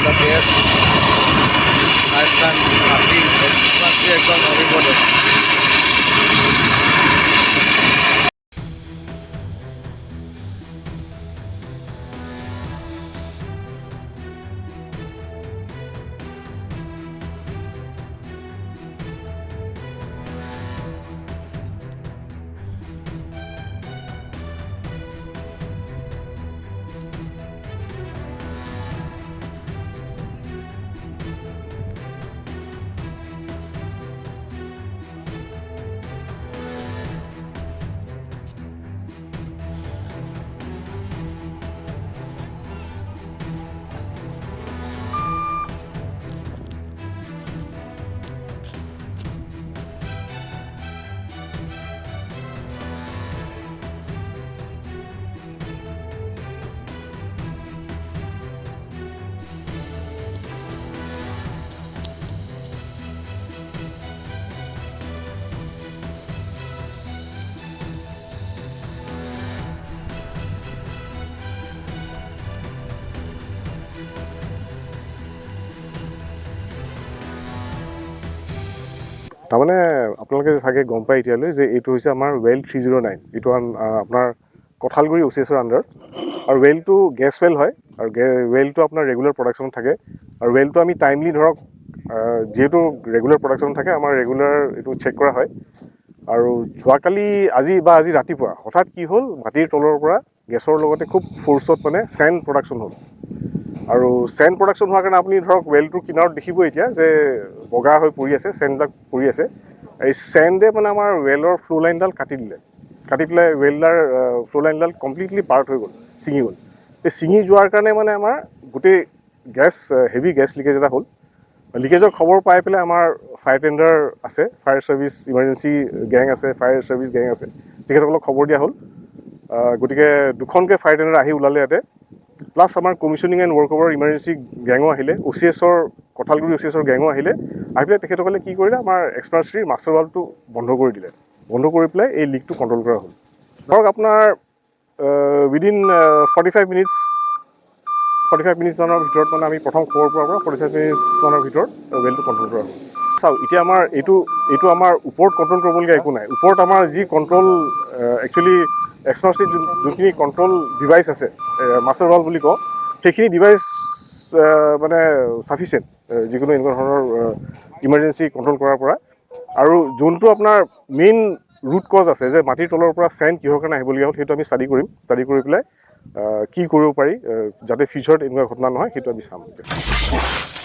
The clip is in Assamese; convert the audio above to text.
the gas pipeline একদম অভিজ্ঞতা তাৰমানে আপোনালোকে চাগে গম পায় এতিয়ালৈ যে এইটো হৈছে আমাৰ ৱেল 309 এইটো আপোনাৰ কঁঠালগুৰি OCSৰ আণ্ডাৰ আৰু ৱেলটো গেছ ৱেল হয় আৰু ৱেলটো আপোনাৰ ৰেগুলাৰ প্ৰডাকশ্যন থাকে আৰু ৱেলটো আমি টাইমলি ধৰক যিহেতু ৰেগুলাৰ প্ৰডাকশ্যন থাকে আমাৰ ৰেগুলাৰ এইটো চেক কৰা হয় আৰু যোৱাকালি আজি ৰাতিপুৱা হঠাৎ কি হ'ল মাটিৰ তলৰ পৰা গেছৰ লগতে খুব ফ'ৰ্চত মানে চেণ্ড প্ৰডাকশ্যন হ'ল আৰু চেণ্ড প্ৰডাকশ্যন হোৱাৰ কাৰণে আপুনি ধৰক ৱেলটোৰ কিনাৰত দেখিব এতিয়া যে বগা হৈ পৰি আছে চেণ্ডবিলাক পৰি আছে এই চেণ্ডে মানে আমাৰ ৱেলৰ ফ্লো লাইনডাল কাটি দিলে কাটি পেলাই ৱেলডাৰ ফ্লো লাইনডাল কমপ্লিটলি পাৰ্ট হৈ গ'ল ছিঙি গ'ল এই ছিঙি যোৱাৰ কাৰণে মানে আমাৰ গোটেই হেভি গেছ লিকেজ এটা হ'ল লিকেজৰ খবৰ পাই পেলাই আমাৰ ফায়াৰ টেণ্ডাৰ আছে ফায়াৰ ছাৰ্ভিচ ইমাৰ্জেঞ্চি গেং আছে ফায়াৰ ছাৰ্ভিচ গেং আছে তেখেতসকলক খবৰ দিয়া হ'ল গতিকে দুখনকৈ ফায়াৰ টেণ্ডাৰ আহি ওলালে ইয়াতে প্লাছ আমাৰ কমিশ্যনিং এণ্ড ৱৰ্ক অভাৰ ইমাৰ্জেঞ্চি গেঙো আহিলে OCSৰ কঁঠালগুৰি OCSৰ গেঙো আহিলে আহি পেলাই তেখেতসকলে কি কৰিলে আমাৰ এক্সপাৰ্টছ্ৰীৰ মাষ্টাৰ ভাল্ভটো বন্ধ কৰি দিলে বন্ধ কৰি পেলাই এই লিকটো কণ্ট্ৰল কৰা হ'ল ধৰক আপোনাৰ উইদিন 45 মিনিটমানৰ ভিতৰত মানে আমি প্ৰথম খবৰ পোৱাৰ পৰা 45 মিনিটমানৰ ভিতৰত ৱেলটো কণ্ট্ৰল কৰা হ'ল চাওক এতিয়া আমাৰ এইটো আমাৰ ওপৰত কণ্ট্ৰল কৰিবলগীয়া একো নাই ওপৰত আমাৰ যি কণ্ট্ৰল একচুৱেলি এক্সপাৰ্টছ্ৰীত যোনখিনি কণ্ট্ৰল ডিভাইচ আছে মাষ্টাৰ ভাল্ভ বুলি কওঁ সেইখিনি ডিভাইচ মানে চাফিচিয়েণ্ট যিকোনো এনেকুৱা ধৰণৰ ইমাৰ্জেঞ্চি কণ্ট্ৰল কৰাৰ পৰা আৰু যোনটো আপোনাৰ মেইন ৰুট কজ আছে যে মাটিৰ তলৰ পৰা চেণ্ড কিহৰ কাৰণে আহিবলগীয়া হ'ল সেইটো আমি ষ্টাডি কৰি পেলাই কি কৰিব পাৰি যাতে ফিউচাৰত এনেকুৱা ঘটনা নহয় সেইটো আমি চাম